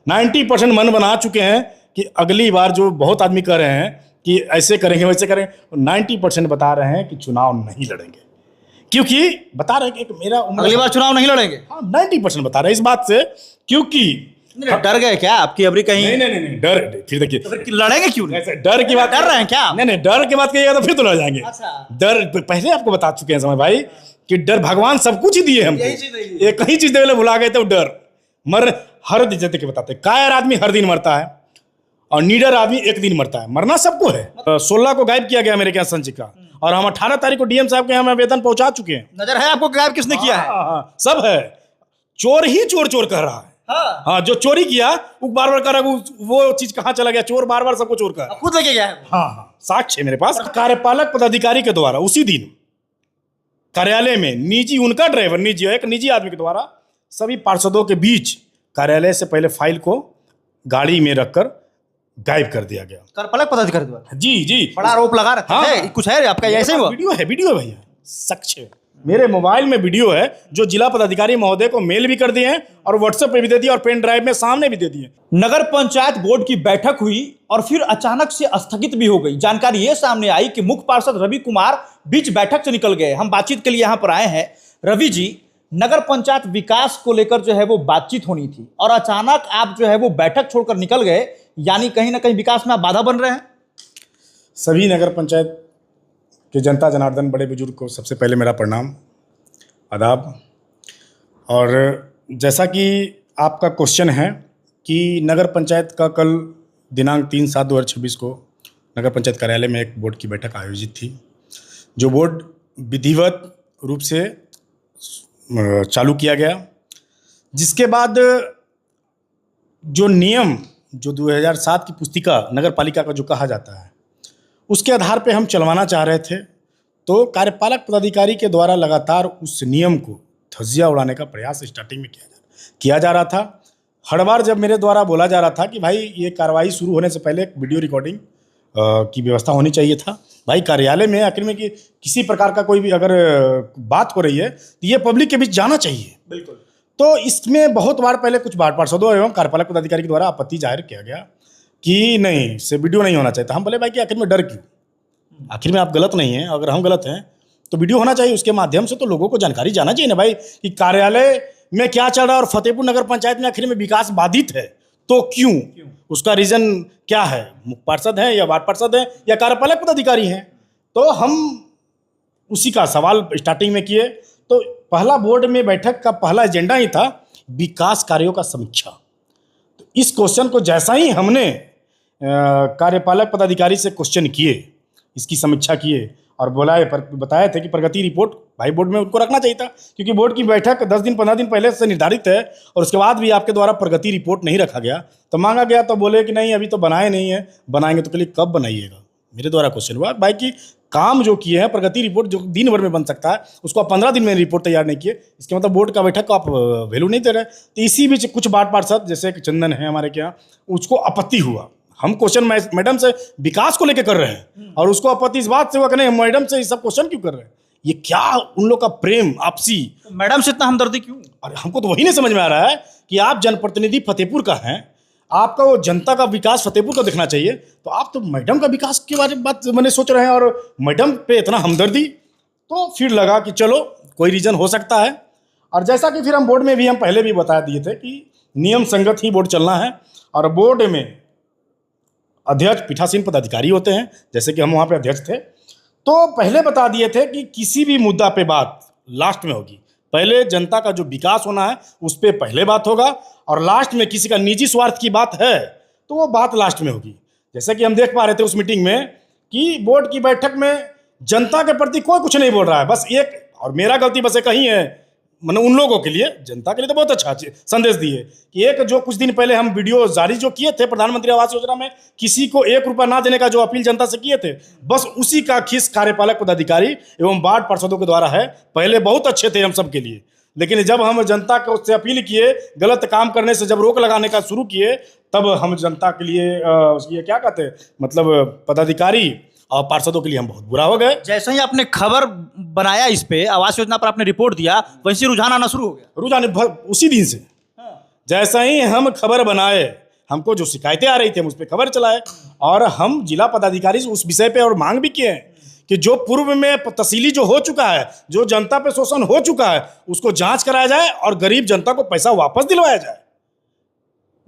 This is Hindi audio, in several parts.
90% मन बना चुके हैं कि अगली बार जो बहुत आदमी कह रहे हैं कि ऐसे करेंगे वैसे करेंगे, 90% बता रहे हैं कि चुनाव नहीं लड़ेंगे, क्योंकि बता रहे हैं कि एक मेरा अगली बार चुनाव नहीं लड़ेंगे। हाँ 90% बता रहे हैं इस बात से, क्योंकि डर गए क्या आपकी अबरी कहीं? नहीं डर, फिर देखिए तो फिर लड़ेंगे क्यों नहीं? ऐसे डर की बात डर रहे हैं क्या? नहीं डर की बात कहिएगा तो फिर तो लड़ जाएंगे। अच्छा। डर पहले आपको बता चुके हैं समय भाई कि डर भगवान सब कुछ ही दिए हमको, एक ही चीज देने भुला गए थे, वो डर। मर हर दिन जैसे कि बताते, कायर आदमी हर दिन मरता है और नीडर आदमी एक दिन मरता है, मरना सबको है। 16 को गायब किया गया मेरे यहाँ संचिका, और हम 18 तारीख को डीएम साहब के यहाँ आवेदन पहुंचा चुके हैं। नजर है आपको गायब किसने किया है? हाँ, सब है। चोर ही चोर चोर कह रहा है। हाँ जो चोरी किया वो बार बार कह रहा है वो चीज कहाँ चला गया, चोर बार बार सबको चोर कर रहा है। खुद लेके गया है। हाँ साक्ष्य मेरे पास। कार्यपालक पदाधिकारी के द्वारा उसी दिन कार्यालय में निजी, उनका ड्राइवर निजी, एक निजी आदमी के द्वारा सभी पार्षदों के बीच कार्यालय से पहले फाइल को गाड़ी में रखकर गायब कर दिया गया। कार्यपालक पदाधिकारी द्वारा? जी बड़ा आरोप लगा रखा है। कुछ है आपका ऐसे ही हुआ? वीडियो है भैया, साक्ष्य मेरे मोबाइल में वीडियो है जो जिला पदाधिकारी महोदय को मेल भी कर दिए हैं और व्हाट्सएप पे भी दे दिए और पेन ड्राइव में सामने भी दे दिए। नगर पंचायत बोर्ड की बैठक हुई और फिर अचानक से स्थगित भी हो गई। जानकारी ये सामने आई कि मुख्य पार्षद रवि कुमार बीच बैठक से निकल गए। हम बातचीत के लिए यहाँ पर आए हैं। रवि जी, नगर पंचायत विकास को लेकर जो है वो बातचीत होनी थी और अचानक आप जो है वो बैठक छोड़कर निकल गए, यानी कहीं ना कहीं विकास में आप बाधा बन रहे हैं। सभी नगर पंचायत कि जनता जनार्दन बड़े बुजुर्ग को सबसे पहले मेरा प्रणाम, आदाब। और जैसा कि आपका क्वेश्चन है कि नगर पंचायत का कल दिनांक 3/7/2026 को नगर पंचायत कार्यालय में एक बोर्ड की बैठक आयोजित थी, जो बोर्ड विधिवत रूप से चालू किया गया, जिसके बाद जो नियम जो 2007 की पुस्तिका नगर पालिका का जो कहा जाता है उसके आधार पे हम चलवाना चाह रहे थे। तो कार्यपालक पदाधिकारी के द्वारा लगातार उस नियम को धज्जियां उड़ाने का प्रयास स्टार्टिंग में किया जा रहा था। हर बार जब मेरे द्वारा बोला जा रहा था कि भाई ये कार्रवाई शुरू होने से पहले एक वीडियो रिकॉर्डिंग की व्यवस्था होनी चाहिए था। भाई कार्यालय में आखिर में कि किसी प्रकार का कोई भी अगर बात हो रही है तो ये पब्लिक के बीच जाना चाहिए। बिल्कुल। तो इसमें बहुत बार पहले कुछ वार्ड पार्षदों एवं कार्यपालक पदाधिकारी के द्वारा आपत्ति जाहिर किया गया कि नहीं से वीडियो नहीं होना चाहिए था। हम बोले भाई कि आखिर में डर क्यों, आखिर में आप गलत नहीं हैं, अगर हम गलत हैं तो वीडियो होना चाहिए, उसके माध्यम से तो लोगों को जानकारी जाना चाहिए ना भाई कि कार्यालय में क्या चल रहा है और फतेहपुर नगर पंचायत में आखिर में विकास बाधित है तो क्यों, उसका रीजन क्या है, मुख्य पार्षद है या वार्ड पार्षद है या कार्यपालक पदाधिकारी हैं। तो हम उसी का सवाल स्टार्टिंग में किए। तो पहला बोर्ड में बैठक का पहला एजेंडा ही था विकास कार्यों का समीक्षा। तो इस क्वेश्चन को जैसा ही हमने कार्यपालक पदाधिकारी से क्वेश्चन किए, इसकी समीक्षा किए और बताए थे कि प्रगति रिपोर्ट भाई बोर्ड में उनको रखना चाहिए था, क्योंकि बोर्ड की बैठक 10 दिन 15 दिन पहले से निर्धारित है और उसके बाद भी आपके द्वारा प्रगति रिपोर्ट नहीं रखा गया। तो मांगा गया तो बोले कि नहीं अभी तो बनाए नहीं है, बनाएंगे तो पहले कब बनाइएगा। मेरे द्वारा क्वेश्चन हुआ भाई कि काम जो किए हैं प्रगति रिपोर्ट जो दिन भर में बन सकता है उसको आप 15 दिन में रिपोर्ट तैयार नहीं किए, इसके मतलब बोर्ड का बैठक को आप वैल्यू नहीं दे रहे। तो इसी बीच कुछ वार्ड पार्षद जैसे कि चंदन है हमारे के यहाँ, उसको आपत्ति हुआ। हम क्वेश्चन मैडम से विकास को लेकर कर रहे हैं और उसको आपत्ति इस बात से हुआ कि नहीं मैडम से ये सब क्वेश्चन क्यों कर रहे हैं, ये क्या उन लोग का प्रेम आपसी, तो मैडम से इतना हमदर्दी क्यों? अरे हमको तो वही नहीं समझ में आ रहा है कि आप जनप्रतिनिधि फतेहपुर का हैं, आपका वो जनता का विकास फतेहपुर का देखना चाहिए, तो आप तो मैडम का विकास के बारे में बात मैंने सोच रहे हैं और मैडम पे इतना हमदर्दी। तो फिर लगा कि चलो कोई रीज़न हो सकता है। और जैसा कि फिर हम बोर्ड में भी हम पहले भी बता दिए थे कि नियम संगत ही बोर्ड चलना है और बोर्ड में अध्यक्ष पीठासीन पदाधिकारी होते हैं, जैसे कि हम वहाँ पे अध्यक्ष थे। तो पहले बता दिए थे कि किसी भी मुद्दा पे बात लास्ट में होगी, पहले जनता का जो विकास होना है उस पर पहले बात होगा और लास्ट में किसी का निजी स्वार्थ की बात है तो वो बात लास्ट में होगी। जैसे कि हम देख पा रहे थे उस मीटिंग में कि बोर्ड की बैठक में जनता के प्रति कोई कुछ नहीं बोल रहा है, बस एक, और मेरा गलती बस एक ही है, मतलब उन लोगों के लिए, जनता के लिए तो बहुत अच्छा संदेश दिए कि एक जो कुछ दिन पहले हम वीडियो जारी जो किए थे प्रधानमंत्री आवास योजना में किसी को 1 रुपया ना देने का जो अपील जनता से किए थे, बस उसी का खीस कार्यपालक पदाधिकारी एवं वार्ड पार्षदों के द्वारा है। पहले बहुत अच्छे थे हम सब के लिए, लेकिन जब हम जनता को उससे अपील किए, गलत काम करने से जब रोक लगाने का शुरू किए, तब हम जनता के लिए ये क्या कहते हैं, मतलब पदाधिकारी और पार्षदों के लिए हम बहुत बुरा हो गए। जैसे ही आपने खबर बनाया इस पे आवास योजना पर आपने रिपोर्ट दिया, वैसे रुझान आना शुरू हो गया। रुझान उसी दिन से जैसा ही हम खबर बनाए, हमको जो शिकायतें आ रही थी हम उस पर खबर चलाए, और हम जिला पदाधिकारी से उस विषय पे और मांग भी किए हैं कि जो पूर्व में तहसीली जो हो चुका है, जो जनता पे शोषण हो चुका है, उसको जांच कराया जाए और गरीब जनता को पैसा वापस दिलवाया जाए।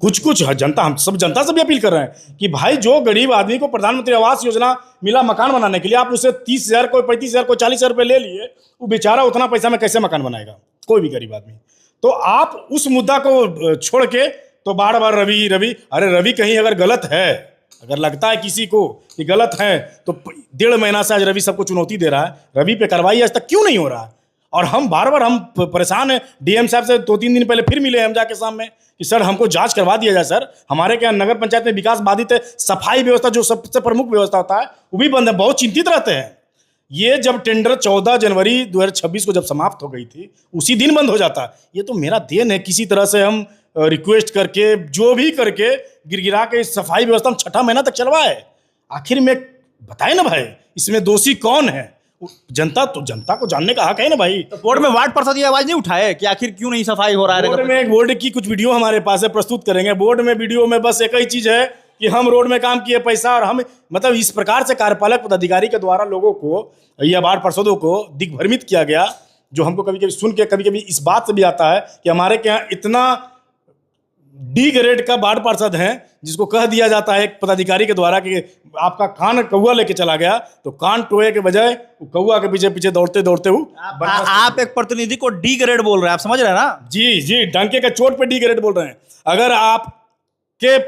कुछ जनता, हम सब जनता से भी अपील कर रहे हैं कि भाई जो गरीब आदमी को प्रधानमंत्री आवास योजना मिला मकान बनाने के लिए, आप उसे 30,000 कोई 35,000 कोई 40,000 रुपये ले लिए, वो बेचारा उतना पैसा में कैसे मकान बनाएगा कोई भी गरीब आदमी। तो आप उस मुद्दा को छोड़ के तो बार बार रवि रवि, अरे रवि कहीं अगर गलत है, अगर लगता है किसी को कि गलत है, तो 1.5 महीना से आज रवि सबको चुनौती दे रहा है, रवि पे कार्रवाई आज तक क्यों नहीं हो रहा है? और हम बार बार हम परेशान हैं। डीएम साहब से 2-3 दिन पहले फिर मिले हम जाके सामने कि सर हमको जांच करवा दिया जाए सर, हमारे क्या नगर पंचायत में विकास बाधित है, सफाई व्यवस्था जो सबसे प्रमुख व्यवस्था होता है वो भी बंद है, बहुत चिंतित रहते हैं। ये जब टेंडर 14 जनवरी 2026 को जब समाप्त हो गई थी, उसी दिन बंद हो जाता। ये तो मेरा देन है, किसी तरह से हम रिक्वेस्ट करके जो भी करके गिरगिरा के सफाई व्यवस्था हम 6ठा महीना तक चलवाए। आखिर में बताए ना भाई, इसमें दोषी कौन है? जनता को जानने का हक है ना भाई। तो बोर्ड में वार्ड पार्षद ये आवाज नहीं उठाए कि आखिर क्यों नहीं सफाई हो रहा है? बोर्ड की कुछ वीडियो हमारे पास है, प्रस्तुत करेंगे। बोर्ड में वीडियो में बस एक ही चीज है कि हम रोड में काम किए, पैसा, और हम मतलब इस प्रकार से कार्यपालक पदाधिकारी के द्वारा लोगों को या वार्ड पार्षदों को दिग्भ्रमित किया गया, जो हमको कभी कभी सुन के कभी कभी इस बात से भी आता है कि हमारे के यहाँ इतना डी ग्रेड का वार्ड पार्षद हैं जिसको कह दिया जाता है एक पदाधिकारी के द्वारा कि आपका कान कौआ लेके चला गया, तो कान टोए के बजाय कौआ के पीछे पीछे दौड़ते दौड़ते आप एक प्रतिनिधि को डी ग्रेड बोल रहे हैं, आप समझ रहे हैं ना? जी जी, डंके का चोट पे डी ग्रेड बोल रहे हैं। अगर आपके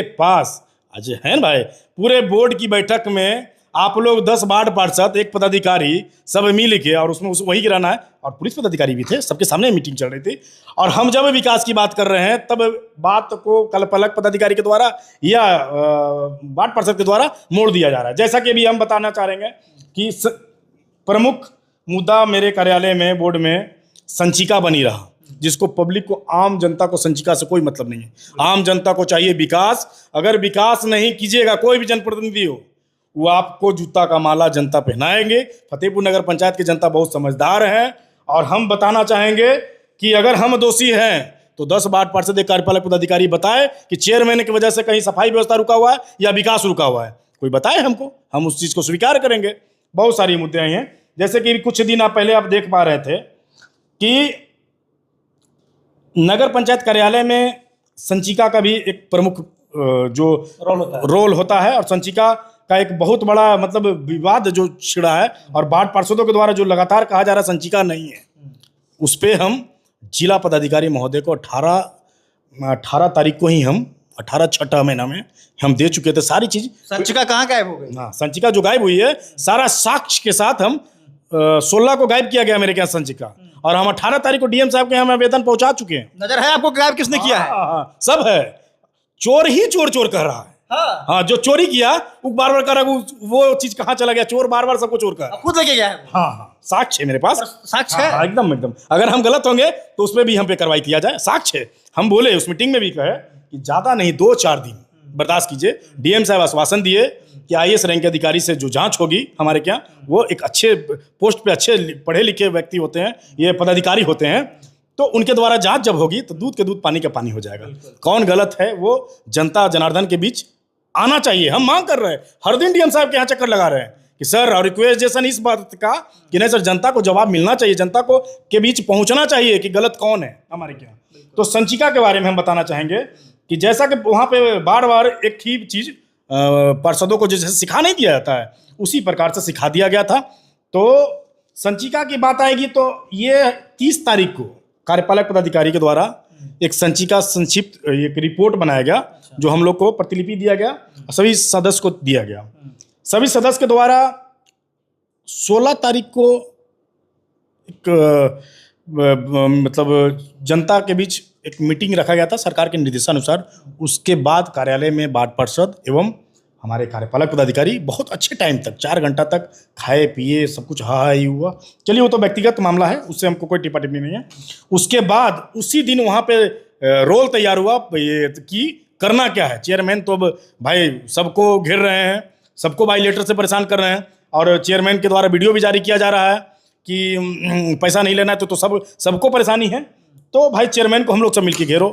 पास आज है ना भाई, पूरे बोर्ड की बैठक में आप लोग 10 वार्ड पार्षद, एक पदाधिकारी, सब मिल के, और उसमें वही गिराना है, और पुलिस पदाधिकारी भी थे, सबके सामने मीटिंग चल रही थी, और हम जब विकास की बात कर रहे हैं तब बात को कार्यपालक पदाधिकारी के द्वारा या वार्ड पार्षद के द्वारा मोड़ दिया जा रहा है। जैसा कि अभी हम बताना चाह रहे हैं कि प्रमुख मुद्दा मेरे कार्यालय में बोर्ड में संचिका बनी रहा, जिसको पब्लिक को, आम जनता को संचिका से कोई मतलब नहीं है। आम जनता को चाहिए विकास। अगर विकास नहीं कीजिएगा, कोई भी जनप्रतिनिधि हो, वो आपको जूता का माला जनता पहनाएंगे। फतेहपुर नगर पंचायत की जनता बहुत समझदार है, और हम बताना चाहेंगे कि अगर हम दोषी हैं तो 10 वार्ड पार्षद, एक कार्यपालक पदाधिकारी बताए कि चेयरमैन की वजह से कहीं सफाई व्यवस्था रुका हुआ है या विकास रुका हुआ है, कोई बताए हमको, हम उस चीज़ को स्वीकार करेंगे। बहुत सारी मुद्दे आई हैं, जैसे कि कुछ दिन आप पहले आप देख पा रहे थे कि नगर पंचायत कार्यालय में संचिका का भी एक प्रमुख जो रोल होता है, और संचिका का एक बहुत बड़ा मतलब विवाद जो छिड़ा है, और वार्ड पार्षदों के द्वारा जो लगातार कहा जा रहा है संचिका नहीं है, उस पर हम जिला पदाधिकारी महोदय को 18 तारीख को ही हम 18 छठा महीना में हम दे चुके थे सारी चीज। संचिका कहाँ गायब हो गई? हाँ, संचिका जो गायब हुई है, सारा साक्ष्य के साथ हम 16 को गायब किया गया मेरे यहाँ संचिका, और हम 18 तारीख को डीएम साहब के यहाँ आवेदन पहुंचा चुके हैं। नजर है आपको गायब किसने किया है? हाँ, सब है। चोर ही चोर चोर कह रहा है। हाँ, जो चोरी किया वो बार बार कह रहा है वो चीज कहाँ चला गया, चोर बार बार सबको चोर कर, खुद लेके गया है। हाँ, साक्ष्य है मेरे पास, साक्ष्य है एकदम। अगर हम गलत होंगे तो उसमें भी हम पे कार्रवाई किया जाए, साक्ष्य है। हम बोले उस मीटिंग में भी कहे कि ज्यादा नहीं, 2-4 दिन बर्दाश्त कीजिए। डीएम साहब आश्वासन दिए कि IAS रैंक के अधिकारी से जो जांच होगी हमारे क्या, वो एक अच्छे पोस्ट पे, अच्छे पढ़े लिखे व्यक्ति होते हैं, ये पदाधिकारी होते हैं, तो उनके द्वारा जांच जब होगी तो दूध के दूध पानी का पानी हो जाएगा। कौन गलत है वो जनता जनार्दन के बीच आना चाहिए। हम मांग कर रहे हैं, हर दिन डीएम साहब के यहाँ चक्कर लगा रहे हैं कि सर, और रिक्वेस्टेशन इस बात का कि नहीं सर, जनता को जवाब मिलना चाहिए, जनता को के बीच पहुंचना चाहिए कि गलत कौन है हमारे क्या। तो संचिका के बारे में हम बताना चाहेंगे कि जैसा कि वहाँ पे बार बार एक ही चीज पार्षदों को जैसे सिखा नहीं दिया जाता है, उसी प्रकार से सिखा दिया गया था। तो संचिका की बात आएगी तो ये 30 तारीख को कार्यपालक पदाधिकारी के द्वारा एक संचिका संक्षिप्त एक रिपोर्ट बनाया गया, जो हम लोग को प्रतिलिपि दिया गया, सभी सदस्य को दिया गया। सभी सदस्य के द्वारा 16 तारीख को एक मतलब जनता के बीच एक मीटिंग रखा गया था सरकार के निर्देशानुसार। उसके बाद कार्यालय में वार्ड पार्षद एवं हमारे कार्यपालक पदाधिकारी बहुत अच्छे टाइम तक, 4 घंटा तक खाए पिए, सब कुछ हाई हुआ। चलिए, वो तो व्यक्तिगत मामला है, उससे हमको कोई टिप्पणी नहीं है। उसके बाद उसी दिन वहाँ पे रोल तैयार हुआ ये कि करना क्या है। चेयरमैन तो अब भाई सबको घेर रहे हैं, सबको बाई लेटर से परेशान कर रहे हैं, और चेयरमैन के द्वारा वीडियो भी जारी किया जा रहा है कि पैसा नहीं लेना है तो सबको परेशानी है। तो भाई चेयरमैन को हम लोग सब मिलकर घेरो,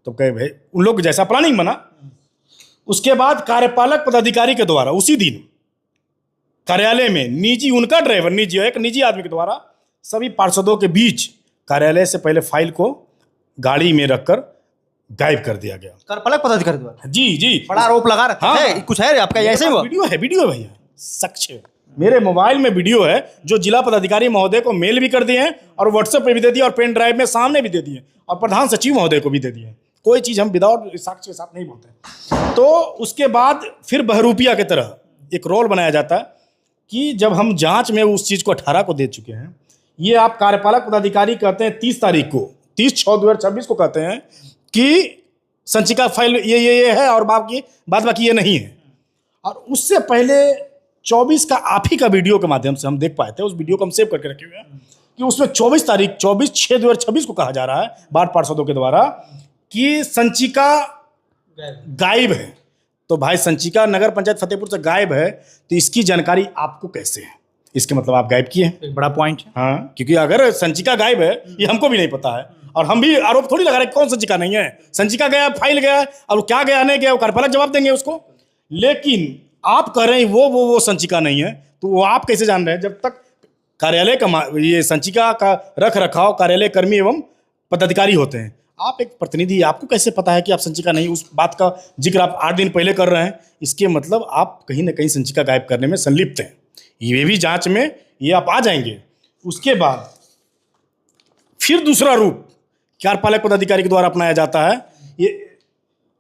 तो कहे भाई उन लोग जैसा प्लानिंग बना। उसके बाद कार्यपालक पदाधिकारी के द्वारा उसी दिन कार्यालय में निजी, उनका ड्राइवर निजी, एक निजी आदमी के द्वारा सभी पार्षदों के बीच कार्यालय से पहले फाइल को गाड़ी में रखकर गायब कर दिया गया। कार्यपालक पदाधिकारी द्वारा? जी जी, बड़ा आरोप लगा रखा है। कुछ है आपका ऐसे ही हुआ? वीडियो है भैया, साक्ष्य मेरे मोबाइल में वीडियो है जो जिला पदाधिकारी महोदय को मेल भी कर दिए हैं और व्हाट्सएप पे भी दे दिए और पेन ड्राइव में सामने भी दे दिए और प्रधान सचिव महोदय को भी दे दिए। कोई चीज़ हम विदाउट साक्ष्य के साथ नहीं बोलते। तो उसके बाद फिर बहरूपिया की तरह एक रोल बनाया जाता है कि जब हम जांच में उस चीज़ को 18 को दे चुके हैं, ये आप कार्यपालक पदाधिकारी कहते हैं 30 तारीख को, 30/6/2026 को कहते हैं कि संचिका फाइल ये है और बाकी ये नहीं है। और उससे पहले 24 का आप ही का वीडियो के माध्यम से हम देख पाए थे, उस वीडियो को हम सेव करके रखे हुए हैं कि उसमें 24/6/2026 को कहा जा रहा है वार्ड पार्षदों के द्वारा कि संचिका गायब है। तो भाई संचिका नगर पंचायत फतेहपुर से गायब है, तो इसकी जानकारी आपको कैसे है? इसके मतलब आप गायब किए हैं। एक बड़ा पॉइंट है। हाँ, क्योंकि अगर संचिका गायब है ये हमको भी नहीं पता है और हम भी आरोप थोड़ी लगा रहे कौन संचिका नहीं है। संचिका गया, फाइल गया, और क्या गया नहीं गया वो कार्यपालक जवाब देंगे उसको। लेकिन आप कह रहे हैं वो संचिका नहीं है, तो वो आप कैसे जान रहे हैं जब तक कार्यालय का ये संचिका का रख रखाव कार्यालय कर्मी एवं पदाधिकारी होते हैं। आप एक प्रतिनिधि, आपको कैसे पता है कि आप संचिका नहीं? उस बात का जिक्र आप 8 दिन पहले कर रहे हैं, इसके मतलब आप कहीं ना कहीं संचिका गायब करने में संलिप्त हैं। ये भी जांच में ये आप आ जाएंगे। उसके बाद फिर दूसरा रूप कार्यपालक पदाधिकारी के द्वारा अपनाया जाता है। ये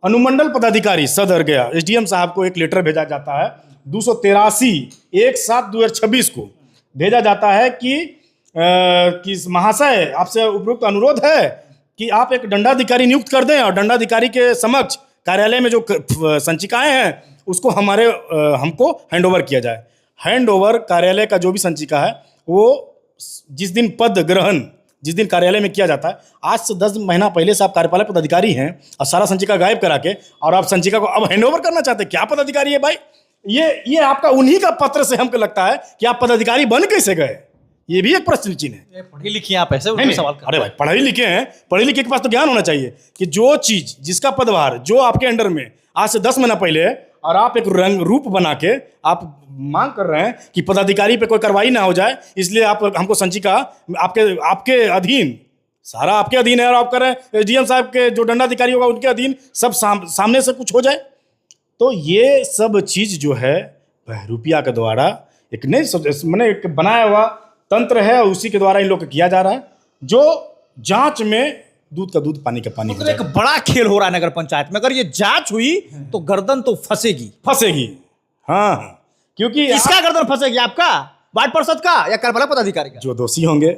अनुमंडल पदाधिकारी सदर गया, एसडीएम साहब को एक लेटर भेजा जाता है 283/1/7/2026 को भेजा जाता है कि महाशय आपसे उपरोक्त अनुरोध है कि आप एक दंडाधिकारी नियुक्त कर दें और दंडाधिकारी के समक्ष कार्यालय में जो संचिकाएं हैं उसको हमको हैंडओवर किया जाए। हैंडओवर कार्यालय का जो भी संचिका है वो जिस दिन पद ग्रहण जिस दिन कार्यालय में किया जाता है, आज से 10 महीना पहले से आप कार्यपालक पदाधिकारी हैं और सारा संचिका गायब करा के और आप संचिका को अब हैंडओवर करना चाहते हैं। क्या पदाधिकारी है भाई? ये आपका उन्हीं का पत्र से हमको लगता है कि आप पदाधिकारी बन कैसे गए, ये भी एक प्रश्न चिन्ह है। पढ़े लिखे आप ऐसे उनसे सवाल कर। अरे भाई पढ़े लिखे हैं, पढ़े लिखे के पास तो ज्ञान होना चाहिए कि जो चीज जिसका पदभार जो आपके अंडर में आज से 10 महीना पहले है और आप एक रंग रूप बना के आप मांग कर रहे हैं कि पदाधिकारी पे कोई कार्रवाई ना हो जाए, इसलिए आप हमको संचिका आपके अधीन, सारा आपके अधीन है और आप कर रहे हैं एसडीएम साहब के जो दंडाधिकारी होगा उनके अधीन सब सामने से कुछ हो जाए। तो ये सब चीज जो है बहरूपिया के द्वारा एक मैंने एक बनाया हुआ तंत्र है और उसी के द्वारा इन लोग किया जा रहा है, जो जांच में दूध का दूध पानी का पानी हो एक बड़ा खेल हो रहा है नगर पंचायत में। अगर ये जांच हुई तो गर्दन तो फंसेगी। हाँ, क्योंकि किसका गर्दन फंसेगी? आपका, वार्ड पार्षद का, या कार्यपालक पदाधिकारी का? जो दोषी होंगे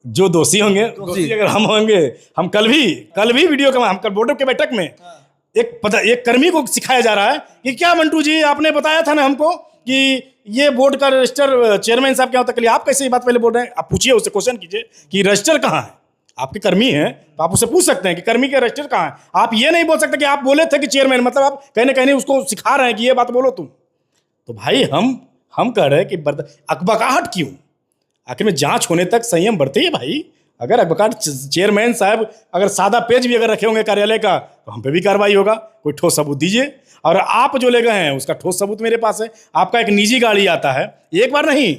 दोषी अगर हम होंगे। हम कल भी वीडियो का हम कल बोर्ड के बैठक में एक कर्मी को सिखाया जा रहा है कि क्या मंटू जी आपने बताया था ना हमको कि ये बोर्ड का रजिस्टर चेयरमैन साहब क्या होता है, आप कैसे ये बात पहले बोल रहे हैं? आप पूछिए, उससे क्वेश्चन कीजिए कि रजिस्टर कहाँ है। आपके कर्मी हैं तो आप उससे पूछ सकते हैं कि कर्मी के रजिस्टर कहाँ है। आप ये नहीं बोल सकते कि आप बोले थे कि चेयरमैन, मतलब आप कहीं ना कहीं उसको सिखा रहे हैं कि ये बात बोलो तुम। तो भाई हम कह रहे हैं कि अकबकाहट क्यों? आखिर में जांच होने तक संयम बरतिए भाई। अगर अकबकाहट, चेयरमैन साहब अगर सादा पेज भी अगर रखे होंगे कार्यालय का तो हम पे भी कार्रवाई होगा। कोई ठोस सबूत दीजिए। और आप जो ले गए हैं उसका ठोस सबूत मेरे पास है। आपका एक निजी गाड़ी आता है, एक बार नहीं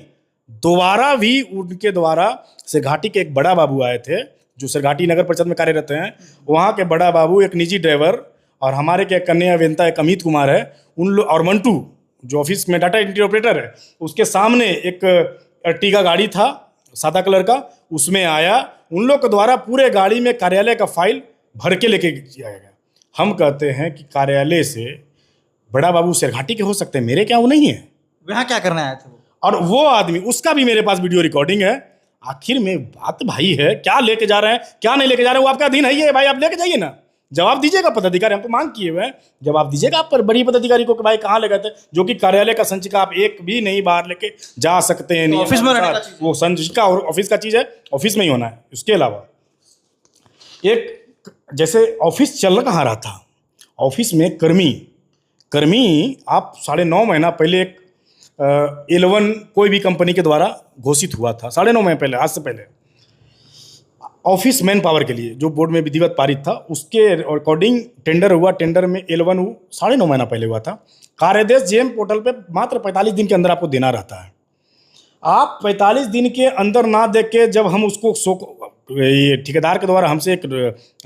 दोबारा भी उनके द्वारा सिरघाटी के एक बड़ा बाबू आए थे जो सिरघाटी नगर परिषद में कार्यरत हैं। वहाँ के बड़ा बाबू एक निजी ड्राइवर और हमारे के कन्या अभियंता एक अमित कुमार है, उन लोग और मंटू जो ऑफिस में डाटा एंट्री ऑपरेटर है, उसके सामने एक अर्टिगा गाड़ी था सादा कलर का, उसमें आया। उन लोग के द्वारा पूरे गाड़ी में कार्यालय का फाइल भर के लेके किया गया। हम कहते हैं कि कार्यालय से बड़ा बाबू सिरघाटी के हो सकते हैं, मेरे क्या वो नहीं है। वहाँ क्या करना आया था? और वो आदमी, उसका भी मेरे पास वीडियो रिकॉर्डिंग है। आखिर में बात भाई है, क्या लेके जा रहे हैं क्या नहीं लेके जा रहे हैं वो आपका अधीन है ही है भाई। आप लेके जाइए ना, जवाब दीजिएगा पदाधिकारी, हम तो मांग किए हुए हैं, जवाब दीजिएगा आप पर बड़ी पदाधिकारी को कि भाई कहाँ ले गए थे, जो कि कार्यालय का संचिका आप एक भी नहीं बाहर लेके जा सकते हैं। नहीं ऑफिस में रहने का चीज़, वो संचिका और ऑफिस का चीज़ है, ऑफिस में ही होना है। उसके अलावा एक जैसे ऑफिस चल कहाँ रहा था, ऑफिस में कर्मी आप 9.5 महीना पहले एक L1 कोई भी कंपनी के द्वारा घोषित हुआ था, 9.5 महीने पहले, आज से पहले ऑफिस मैन पावर के लिए जो बोर्ड में विधिवत पारित था उसके अकॉर्डिंग टेंडर हुआ। टेंडर में L1 9.5 महीना पहले हुआ था। कार्यादेश जेएम पोर्टल पे मात्र 45 दिन के अंदर आपको देना रहता है। आप 45 दिन के अंदर ना दे के जब हम उसको ये ठेकेदार के द्वारा हमसे एक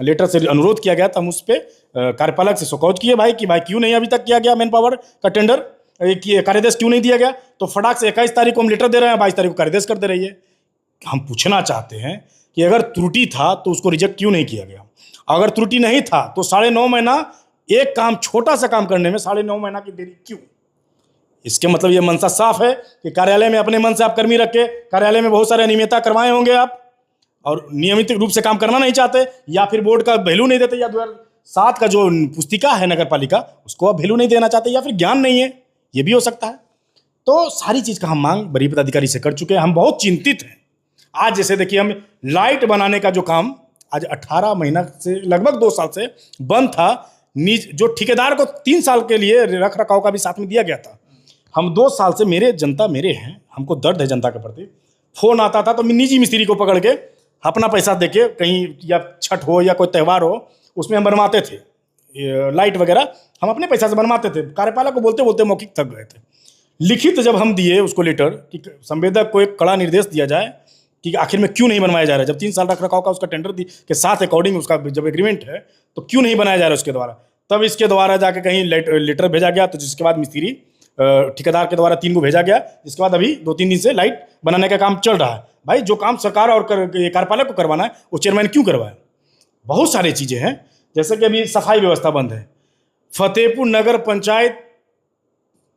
लेटर से अनुरोध किया गया तो हम उस पर कार्यपालक से शोकौज किए भाई कि भाई क्यों नहीं अभी तक किया गया मैन पावर का टेंडर, कार्यादेश क्यों नहीं दिया गया। तो फटाक से 21 तारीख को हम लेटर दे रहे हैं, 22 तारीख को कार्यादेश कर दे रही है। हम पूछना चाहते हैं कि अगर त्रुटि था तो उसको रिजेक्ट क्यों नहीं किया गया। अगर त्रुटि नहीं था तो 9.5 महीना एक काम, छोटा सा काम करने में 9.5 महीना की देरी क्यों। इसके मतलब ये मंशा साफ है कि कार्यालय में अपने मन से आप कर्मी रख के कार्यालय में बहुत सारे अनियमितता करवाए होंगे आप, और नियमित रूप से काम करना नहीं चाहते, या फिर बोर्ड का वैल्यू नहीं देते, या 2007 का जो पुस्तिका है नगर पालिका उसको आप वैल्यू नहीं देना चाहते, या फिर ज्ञान नहीं है, ये भी हो सकता है। तो सारी चीज़ का हम मांग वरीय पदाधिकारी से कर चुके हैं। हम बहुत चिंतित हैं। आज जैसे देखिए, हम लाइट बनाने का जो काम आज 18 महीना से लगभग 2 साल से बंद था। जो ठेकेदार को 3 साल के लिए रख रखाव का भी साथ में दिया गया था। हम 2 साल से, जनता मेरे हैं, हमको दर्द है जनता के प्रति। फोन आता था तो निजी मिस्त्री को पकड़ के अपना पैसा देके कहीं, या छठ हो या कोई त्यौहार हो, उसमें हम बनवाते थे लाइट वगैरह, हम अपने पैसा से बनवाते थे। कार्यपालक को बोलते बोलते मौखिक थक गए थे। लिखित जब हम दिए उसको लेटर कि संवेदक को एक कड़ा निर्देश दिया जाए कि आखिर में क्यों नहीं बनवाया जा रहा है, जब 3 साल रख रखाव का उसका टेंडर के साथ अकॉर्डिंग उसका जब एग्रीमेंट है तो क्यों नहीं बनाया जा रहा है उसके द्वारा। तब इसके द्वारा जाके कहीं लेटर भेजा गया, तो जिसके बाद मिस्त्री ठेकेदार के द्वारा 3 को भेजा गया, जिसके बाद अभी 2-3 दिन से लाइट बनाने का काम चल रहा है। भाई जो काम सरकार और कार्यपालक को करवाना है वो चेयरमैन क्यों करवाए। बहुत सारी चीज़ें हैं, जैसे कि अभी सफाई व्यवस्था बंद है। फतेहपुर नगर पंचायत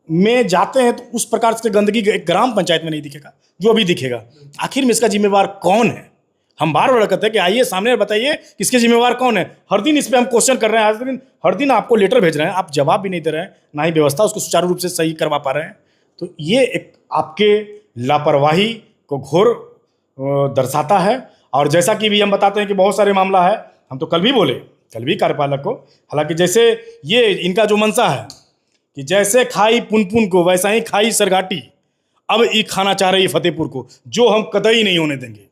में जाते हैं तो उस प्रकार से गंदगी एक ग्राम पंचायत में नहीं दिखेगा जो अभी दिखेगा। आखिर में इसका जिम्मेवार कौन है। हम बार बार कहते हैं कि आइए सामने बताइए किसके जिम्मेवार कौन है। हर दिन इस पर हम क्वेश्चन कर रहे हैं, हर दिन आपको लेटर भेज रहे हैं, आप जवाब भी नहीं दे रहे हैं, ना ही व्यवस्था उसको सुचारू रूप से सही करवा पा रहे हैं। तो ये एक आपके लापरवाही को घोर दर्शाता है। और जैसा कि भी हम बताते हैं कि बहुत सारे मामला है, हम तो कल भी कार्यपालक को, हालांकि जैसे ये इनका जो मंशा है कि जैसे खाई पुनपुन को वैसा ही खाई सरगाटी, अब ये खाना चाह रही है फतेहपुर को, जो हम कतई नहीं होने देंगे।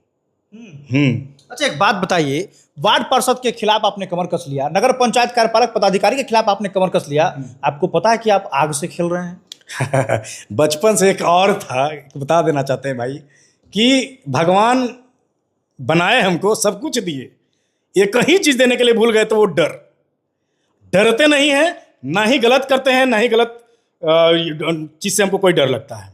अच्छा, एक बात बताइए, वार्ड पार्षद के खिलाफ आपने कमर कस लिया, नगर पंचायत कार्यपालक पदाधिकारी के खिलाफ आपने कमर कस लिया, आपको पता है कि आप आग से खेल रहे हैं। बचपन से एक और था, बता देना चाहते हैं भाई कि भगवान बनाए हमको, सब कुछ दिए, एक ही चीज देने के लिए भूल गए तो वो डरते नहीं है, ना ही गलत करते हैं, ना ही गलत चीज से हमको कोई डर लगता है।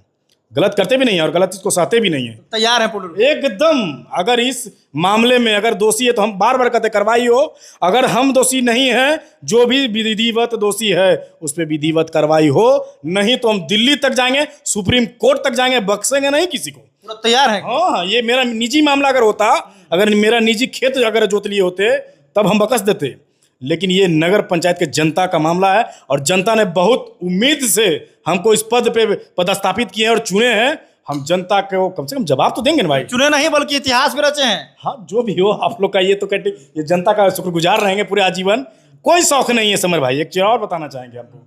गलत करते भी नहीं है और गलत चीज को सहते भी नहीं है। तैयार है एकदम। अगर इस मामले में अगर दोषी है तो हम बार बार कहते करवाई हो, अगर हम दोषी नहीं है, जो भी विधिवत दोषी है उस पर विधिवत कार्रवाई हो, नहीं तो हम दिल्ली तक जाएंगे, सुप्रीम कोर्ट तक जाएंगे, बख्शेंगे नहीं किसी को। पूरा तैयार है। हाँ, ये मेरा निजी मामला अगर होता, अगर मेरा निजी खेत अगर जोत लिए होते तब हम बकस देते, लेकिन ये नगर पंचायत के जनता का मामला है और जनता ने बहुत उम्मीद से हमको इस पद पे पदस्थापित किए हैं और चुने हैं। हम जनता को कम से कम जवाब तो देंगे ना भाई। चुने नहीं बल्कि इतिहास में रचे हैं। हाँ, जो भी हो आप लोग का ये तो कहते, ये जनता का शुक्रगुजार रहेंगे पूरे आजीवन। कोई शौक नहीं है समर भाई। एक चीज और बताना चाहेंगे आपको,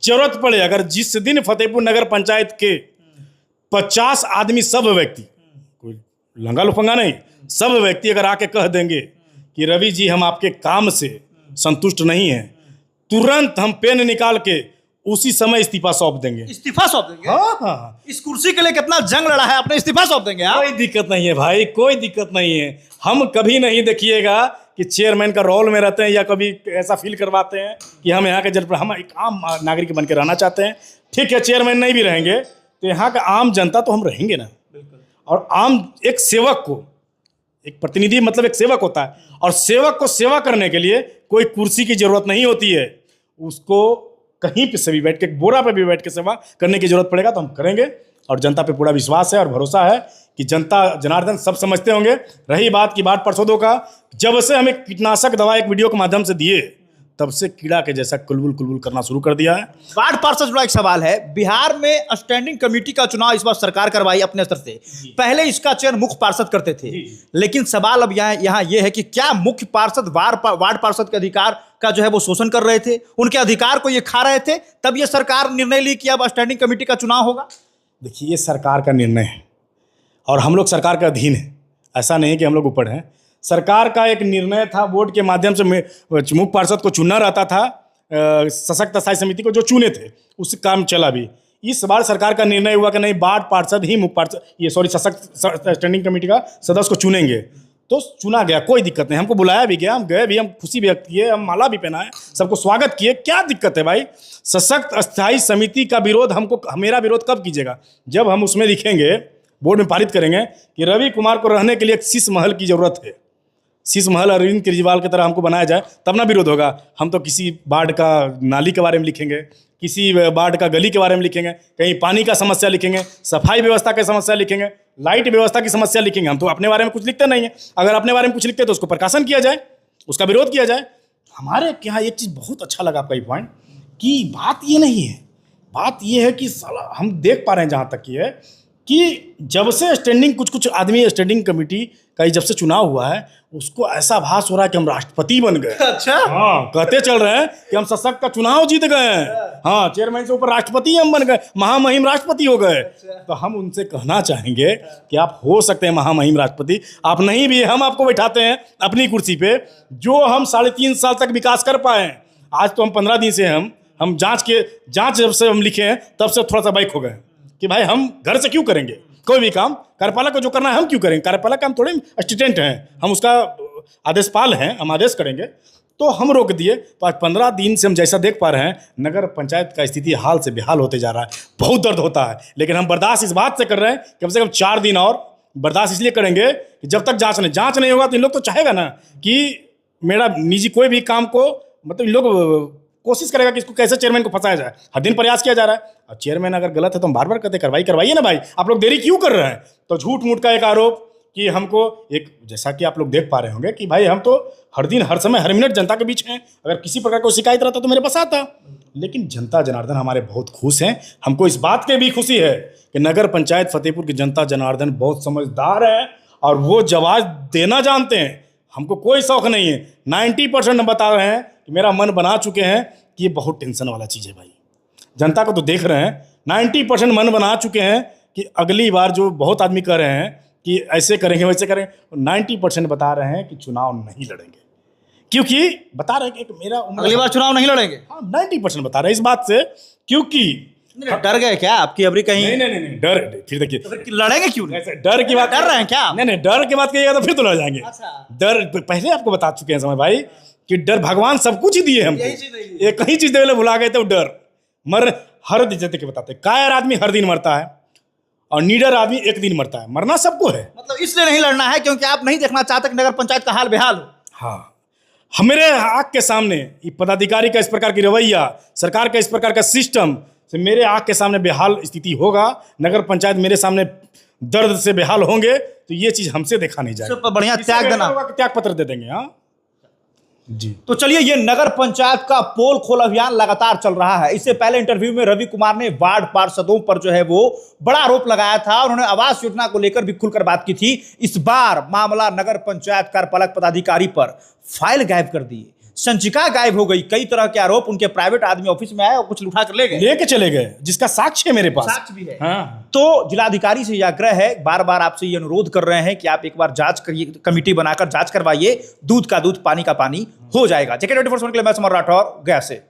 जरूरत पड़े अगर जिस दिन फतेहपुर नगर पंचायत के 50 आदमी, सब व्यक्ति, कोई लंगा लुफंगा नहीं, सब व्यक्ति अगर आके कह देंगे कि रवि जी हम आपके काम से संतुष्ट नहीं है, तुरंत हम पेन निकाल के उसी समय इस्तीफा सौंप देंगे। इस्तीफा सौंप देंगे? हाँ। इस कुर्सी के लिए कितना जंग लड़ा है आपने, इस्तीफा सौंप देंगे आप? कोई दिक्कत नहीं है भाई, कोई दिक्कत नहीं है। हम कभी नहीं देखिएगा कि चेयरमैन का रोल में रहते हैं या कभी ऐसा फील करवाते हैं कि हम यहाँ के हम एक आम नागरिक बन के रहना चाहते हैं। ठीक है, चेयरमैन नहीं भी रहेंगे तो यहाँ का आम जनता तो हम रहेंगे ना। और आम एक सेवक को, एक प्रतिनिधि मतलब एक सेवक होता है, और सेवक को सेवा करने के लिए कोई कुर्सी की जरूरत नहीं होती है। उसको कहीं पे से भी बैठ के, बोरा पे भी बैठ के सेवा करने की जरूरत पड़ेगा तो हम करेंगे। और जनता पे पूरा विश्वास है और भरोसा है कि जनता जनार्दन सब समझते होंगे। रही बात की वार्ड पार्षदों का, जब से हमें कीटनाशक दवा एक वीडियो के माध्यम से दिए, तब से कीड़ा के जैसा कुलबुल कुलबुल करना शुरू कर दिया है। वार्ड पार्षद जुड़ा एक सवाल है, बिहार में स्टैंडिंग कमेटी का चुनाव इस बार सरकार करवाई अपने स्तर से, पहले इसका चयन मुख्य पार्षद करते थे, लेकिन सवाल अब यहाँ ये है कि क्या मुख्य पार्षद वार्ड पार्षद के अधिकार का जो है वो शोषण कर रहे थे, उनके अधिकार को ये खा रहे थे, तब ये सरकार निर्णय ली कि अब स्टैंडिंग कमेटी का चुनाव होगा? देखिए, ये सरकार का निर्णय है और हम लोग सरकार के अधीन हैं, ऐसा नहीं कि हम लोग ऊपर हैं। सरकार का एक निर्णय था, बोर्ड के माध्यम से मुख्य पार्षद को चुनना रहता था, सशक्त स्थायी समिति को जो चुने थे उस काम चला भी। इस बार सरकार का निर्णय हुआ कि नहीं, वार्ड पार्षद ही मुख्य पार्षद सशक्त स्टैंडिंग कमेटी का सदस्य को चुनेंगे, तो चुना गया, कोई दिक्कत नहीं। हमको बुलाया भी गया, हम गए भी, हम खुशी व्यक्त किए, हम माला भी पहनाए, सबको स्वागत किए। क्या दिक्कत है भाई? सशक्त स्थायी समिति का विरोध मेरा विरोध कब कीजिएगा? जब हम उसमें लिखेंगे, बोर्ड में पारित करेंगे कि रवि कुमार को रहने के लिए एक शीश महल की जरूरत है, शीश महल अरविंद केजरीवाल की तरह हमको बनाया जाए, तब ना विरोध होगा। हम तो किसी वार्ड का नाली के बारे में लिखेंगे, किसी वार्ड का गली के बारे में लिखेंगे, कहीं पानी का समस्या लिखेंगे, सफाई व्यवस्था की समस्या लिखेंगे, लाइट व्यवस्था की समस्या लिखेंगे। हम तो अपने बारे में कुछ लिखते नहीं है। अगर अपने बारे में कुछ लिखते हैं तो उसको प्रकाशन किया जाए, उसका विरोध किया जाए। हमारे यहाँ एक चीज़ बहुत अच्छा लगा आपका ये पॉइंट, कि बात ये नहीं है, बात ये है कि साला हम देख पा रहे हैं जहाँ तक की है कि जब से स्टैंडिंग कुछ आदमी स्टैंडिंग कमेटी का जब से चुनाव हुआ है, उसको ऐसा आभास हो रहा है कि हम राष्ट्रपति बन गए। अच्छा, हाँ, कहते चल रहे हैं कि हम सशक्त का चुनाव जीत गए हैं। हाँ, चेयरमैन से ऊपर राष्ट्रपति हम बन गए, महामहिम राष्ट्रपति हो गए। तो हम उनसे कहना चाहेंगे कि आप हो सकते हैं महामहिम राष्ट्रपति, आप नहीं भी, हम आपको बैठाते हैं अपनी कुर्सी पे। जो हम 3.5 साल तक विकास कर पाए, आज तो हम 15 दिन से हम जांच जब से हम लिखे हैं तब से थोड़ा सा बैक हो गए कि भाई हम घर से क्यों करेंगे कोई भी काम, कार्यपालक को जो करना है हम क्यों करेंगे? कार्यपालक का हम थोड़े असिस्टेंट हैं, हम उसका आदेशपाल हैं, हम आदेश करेंगे। तो हम रोक दिए। तो आज 15 दिन से हम जैसा देख पा रहे हैं, नगर पंचायत का स्थिति हाल से बेहाल होते जा रहा है। बहुत दर्द होता है, लेकिन हम बर्दाश्त इस बात से कर रहे हैं, कम से कम 4 दिन और बर्दाश्त इसलिए करेंगे कि जब तक जाँच नहीं होगा तो इन लोग तो चाहेगा ना कि मेरा निजी कोई भी काम को, मतलब इन लोग कोशिश करेगा कि इसको कैसे चेयरमैन को फंसाया जाए। हर दिन प्रयास किया जा रहा है। और चेयरमैन अगर गलत है तो हम बार बार कहते करवाइए ना भाई, आप लोग देरी क्यों कर रहे हैं? तो झूठ मूठ का एक आरोप कि हमको एक, जैसा कि आप लोग देख पा रहे होंगे कि भाई हम तो हर दिन, हर समय, हर मिनट जनता के बीच हैं। अगर किसी प्रकार को शिकायत रहता तो मेरे पास आता। लेकिन जनता जनार्दन हमारे बहुत खुश हैं। हमको इस बात की भी खुशी है कि नगर पंचायत फतेहपुर की जनता जनार्दन बहुत समझदार है और वो जवाब देना जानते हैं। हमको कोई शौक नहीं है। 90% हम बता रहे हैं कि मेरा मन बना चुके हैं कि ये बहुत टेंशन वाला चीज़ है भाई। जनता को तो देख रहे हैं, 90% मन बना चुके हैं कि अगली बार, जो बहुत आदमी कह रहे हैं कि ऐसे करेंगे वैसे करेंगे, 90% बता रहे हैं कि चुनाव नहीं लड़ेंगे। क्योंकि बता रहे हैं कि मेरा अगली बार चुनाव नहीं लड़ेंगे। हाँ, 90% बता रहे हैं इस बात से। क्योंकि डर गए क्या आपकी अबरी कहीं? नहीं, डर फिर देखिए, तो लड़ेंगे क्यों नहीं? ऐसे डर की बात डर रहे हैं क्या? नहीं, डर की बात कहिएगा तो फिर तो लड़ जाएंगे। डर पहले आपको बता चुके हैं समय भाई कि डर भगवान सब कुछ ही दिए हमको, एक ही चीज देने भुला गए थे, डर। हर दिन जैसे के बताते, कायर आदमी हर दिन मरता है और नीडर आदमी एक दिन मरता है। मरना सबको है, मतलब इसलिए नहीं लड़ना है क्योंकि आप नहीं देखना चाहते कि नगर पंचायत का हाल बेहाल हो। हाँ, मेरे आँख के सामने ये पदाधिकारी का इस प्रकार की रवैया, सरकार का इस प्रकार का सिस्टम से मेरे आँख के सामने बेहाल स्थिति होगा, नगर पंचायत मेरे सामने दर्द से बेहाल होंगे, तो ये चीज हमसे देखा नहीं जाएगा। बढ़िया त्याग देना, त्याग पत्र दे देंगे। हाँ जी। तो चलिए, ये नगर पंचायत का पोल खोल अभियान लगातार चल रहा है। इससे पहले इंटरव्यू में रवि कुमार ने वार्ड पार्षदों पर जो है वो बड़ा आरोप लगाया था। उन्होंने आवास योजना को लेकर भी खुलकर बात की थी। इस बार मामला नगर पंचायत कार्यपालक पदाधिकारी पर, फाइल गायब कर दी, संचिका गायब हो गई, कई तरह के आरोप। उनके प्राइवेट आदमी ऑफिस में आए और कुछ उठा कर लेके चले गए, जिसका साक्ष्य है मेरे पास, साक्ष्य भी है। हाँ। तो जिलाधिकारी से यह आग्रह है, बार बार आपसे ये अनुरोध कर रहे हैं कि आप एक बार जांच करिए, कमेटी बनाकर जांच करवाइए। दूध का दूध, पानी का पानी हो जाएगा। JK24 के लिए मैं समर राठौर, गया से।